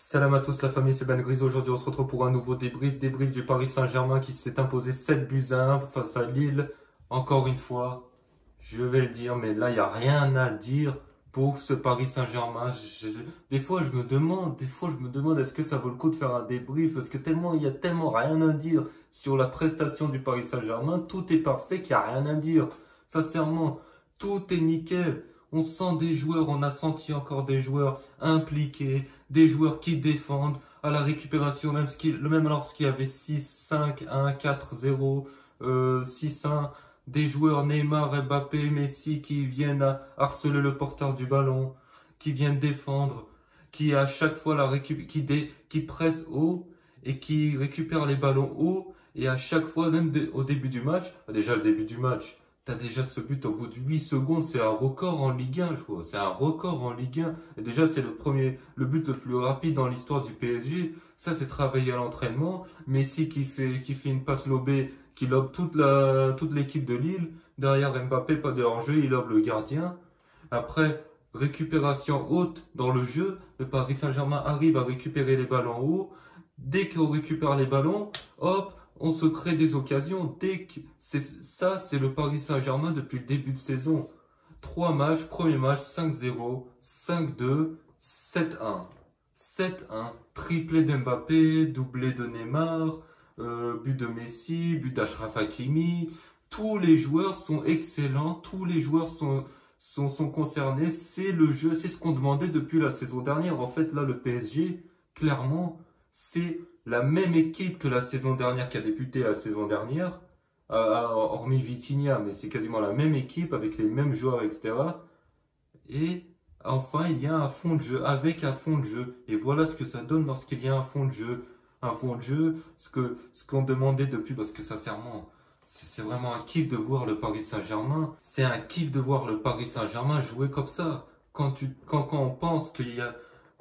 Salam à tous la famille, c'est Ben Grisou. Aujourd'hui on se retrouve pour un nouveau débrief du Paris Saint-Germain qui s'est imposé 7 buts à 1 face à Lille. Encore une fois, je vais le dire, mais là il n'y a rien à dire pour ce Paris Saint-Germain. Des fois je me demande est-ce que ça vaut le coup de faire un débrief parce que il y a tellement rien à dire sur la prestation du Paris Saint-Germain. Tout est parfait qu'il n'y a rien à dire. Sincèrement, tout est nickel. On sent des joueurs, on a senti encore des joueurs impliqués, des joueurs qui défendent à la récupération, même lorsqu'il y avait 6-5-1, 4-0, 6-1, des joueurs Neymar, Mbappé, Messi qui viennent harceler le porteur du ballon, qui viennent défendre, qui à chaque fois qui pressent haut et qui récupèrent les ballons haut, et à chaque fois, même au début du match, déjà le début du match, t'as déjà ce but au bout de 8 secondes, c'est un record en Ligue 1, je crois. C'est un record en Ligue 1. Et déjà, c'est le but le plus rapide dans l'histoire du PSG. Ça, c'est travaillé à l'entraînement. Messi qui fait une passe lobée, qui lobe toute l'équipe de Lille. Derrière Mbappé, pas de hors-jeu, il lobe le gardien. Après, récupération haute dans le jeu. Le Paris Saint-Germain arrive à récupérer les ballons haut. Dès qu'on récupère les ballons, hop, on se crée des occasions. C'est le Paris Saint-Germain depuis le début de saison. 3 matchs, premier match 5-0, 5-2, 7-1. 7-1, triplé d'Mbappé, doublé de Neymar, but de Messi, but d'Achraf Hakimi. Tous les joueurs sont excellents, tous les joueurs sont concernés. C'est le jeu, c'est ce qu'on demandait depuis la saison dernière. En fait, là, le PSG, clairement, c'est la même équipe que la saison dernière, qui a débuté la saison dernière, hormis Vitinha, mais c'est quasiment la même équipe avec les mêmes joueurs, etc. Et enfin, il y a un fond de jeu, avec un fond de jeu. Et voilà ce que ça donne lorsqu'il y a un fond de jeu. Un fond de jeu, ce qu'on demandait depuis, parce que sincèrement, c'est vraiment un kiff de voir le Paris Saint-Germain. C'est un kiff de voir le Paris Saint-Germain jouer comme ça. Quand on pense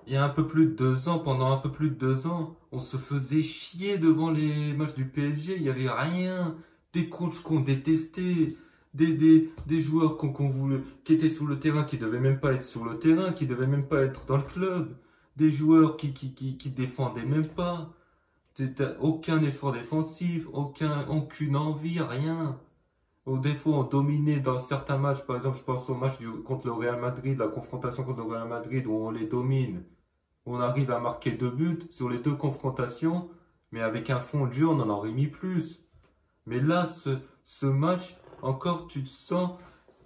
il y a un peu plus de 2 ans, pendant un peu plus de 2 ans, on se faisait chier devant les matchs du PSG. Il n'y avait rien. Des coachs qu'on détestait, des joueurs qu'on voulait, qui étaient sur le terrain, qui ne devaient même pas être sur le terrain, qui ne devaient même pas être dans le club. Des joueurs qui défendaient même pas. Aucun effort défensif, aucune envie, rien. Des fois, on dominait dans certains matchs. Par exemple, je pense au match contre le Real Madrid, la confrontation contre le Real Madrid, où on les domine. On arrive à marquer 2 buts sur les 2 confrontations, mais avec un fond de jeu, on en aurait mis plus. Mais là, ce match, encore, tu te sens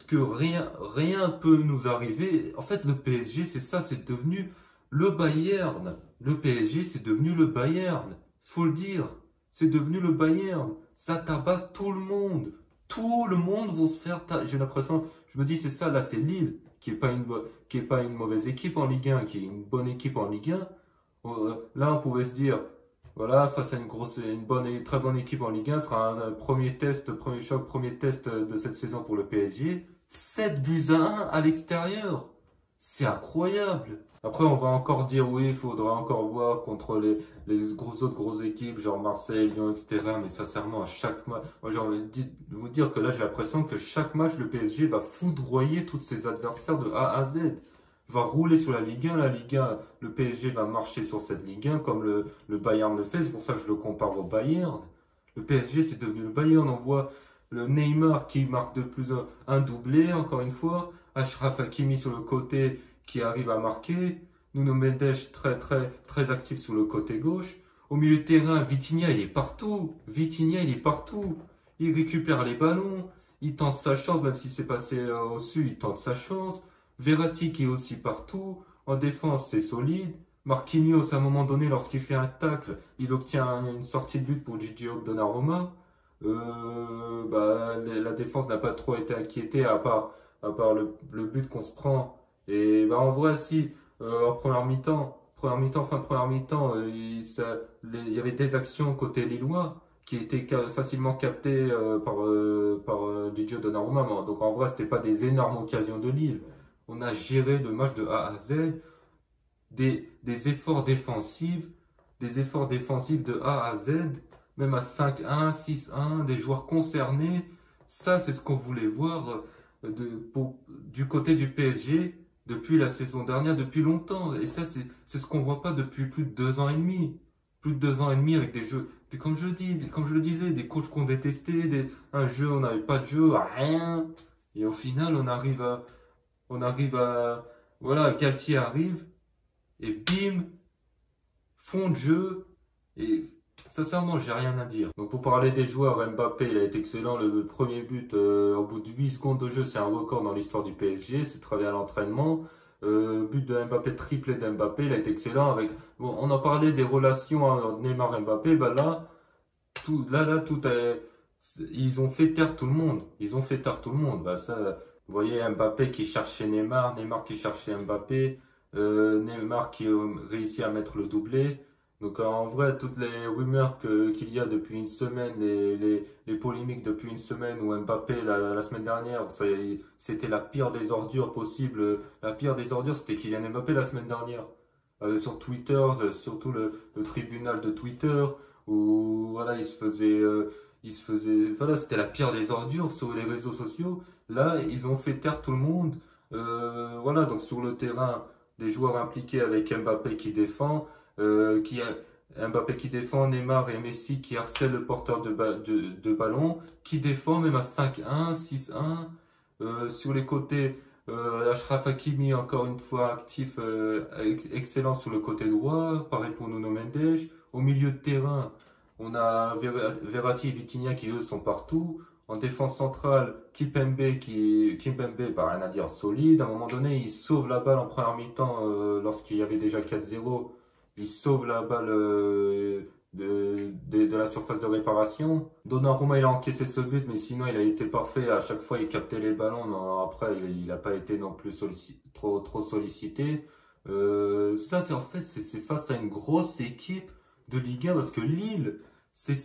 que rien peut nous arriver. En fait, le PSG, c'est ça, c'est devenu le Bayern. Le PSG, c'est devenu le Bayern. Faut le dire, c'est devenu le Bayern. Ça tabasse tout le monde. Tout le monde va se faire. J'ai l'impression, je me dis, c'est ça, là, c'est Lille, qui est pas une mauvaise équipe en Ligue 1, qui est une bonne équipe en Ligue 1. Là, on pouvait se dire, voilà, face à très bonne équipe en Ligue 1, ce sera un premier choc, premier test de cette saison pour le PSG. 7 buts à 1 à l'extérieur. C'est incroyable. Après, on va encore dire, oui, il faudra encore voir contre les autres grosses équipes, genre Marseille, Lyon, etc. Mais sincèrement, à chaque match, moi j'ai envie de vous dire que là, j'ai l'impression que chaque match, le PSG va foudroyer tous ses adversaires de A à Z. Va rouler sur la Ligue 1. La Ligue 1, le PSG va marcher sur cette Ligue 1 comme le Bayern le fait. C'est pour ça que je le compare au Bayern. Le PSG, c'est devenu le Bayern. On voit le Neymar qui marque de plus un doublé, encore une fois. Achraf Hakimi sur le côté qui arrive à marquer. Nuno Mendes très actif sur le côté gauche. Au milieu de terrain, Vitinha, il est partout. Vitinha, il est partout. Il récupère les ballons. Il tente sa chance, même si c'est passé au-dessus, il tente sa chance. Verratti qui est aussi partout. En défense, c'est solide. Marquinhos, à un moment donné, lorsqu'il fait un tacle, il obtient une sortie de but pour Gigi Donnarumma. La défense n'a pas trop été inquiétée à part le but qu'on se prend. Et en vrai, si, en première mi-temps, fin de première mi-temps, il y avait des actions côté lillois qui étaient facilement captées par Gigi Donnarumma. Donc en vrai, c'était pas des énormes occasions de Lille. On a géré le match de A à Z, des efforts défensifs, de A à Z, même à 5-1, 6-1, des joueurs concernés. Ça, c'est ce qu'on voulait voir du côté du PSG. depuis la saison dernière, depuis longtemps. Et ça, c'est ce qu'on voit pas depuis plus de 2 ans et demi. Plus de 2 ans et demi avec des jeux, comme je le disais, des coachs qu'on détestait, un jeu, on n'avait pas de jeu, rien. Et au final, voilà, Galtier arrive, et bim, fond de jeu, et sincèrement, j'ai rien à dire. Donc pour parler des joueurs, Mbappé, il a été excellent. Le premier but, au bout de 8 secondes de jeu, c'est un record dans l'histoire du PSG. C'est très bien l'entraînement. But de Mbappé, triplé d'Mbappé, il a été excellent. Bon, on en parlait des relations entre Neymar et Mbappé. Bah ils ont fait taire tout le monde. Ils ont fait taire tout le monde. Bah ça, vous voyez Mbappé qui cherchait Neymar, Neymar qui cherchait Mbappé, Neymar qui réussit à mettre le doublé. Donc en vrai, toutes les rumeurs qu'il y a depuis une semaine, les polémiques depuis une semaine, où Mbappé la semaine dernière, c'était la pire des ordures possible. La pire des ordures, c'était Kylian Mbappé la semaine dernière. Sur Twitter, surtout le tribunal de Twitter, où voilà, voilà, c'était la pire des ordures sur les réseaux sociaux. Là, ils ont fait taire tout le monde. Voilà, donc sur le terrain, des joueurs impliqués avec Mbappé qui défend. Mbappé qui défend, Neymar et Messi qui harcèlent le porteur de ballon, qui défend même à 5-1, 6-1. Sur les côtés, Achraf Hakimi encore une fois actif, excellent sur le côté droit, pareil pour Nuno Mendes. Au milieu de terrain, on a Verratti et Vitinha qui eux sont partout. En défense centrale, Kimpembe, bah, rien à dire, solide. À un moment donné, il sauve la balle en première mi-temps lorsqu'il y avait déjà 4-0. Il sauve la balle de la surface de réparation. Donnarumma, il a encaissé ce but, mais sinon, il a été parfait. À chaque fois, il captait les ballons. Non, après, il n'a pas été non plus trop sollicité. Ça, c'est en fait, c'est face à une grosse équipe de Ligue 1, parce que Lille, c'est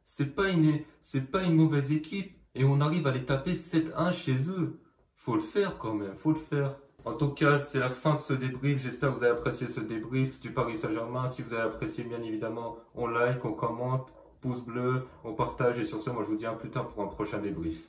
c'est pas une mauvaise équipe. Et on arrive à les taper 7-1 chez eux. Faut le faire quand même, faut le faire. En tout cas, c'est la fin de ce débrief. J'espère que vous avez apprécié ce débrief du Paris Saint-Germain. Si vous avez apprécié, bien évidemment, on like, on commente, pouce bleu, on partage. Et sur ce, moi je vous dis à plus tard pour un prochain débrief.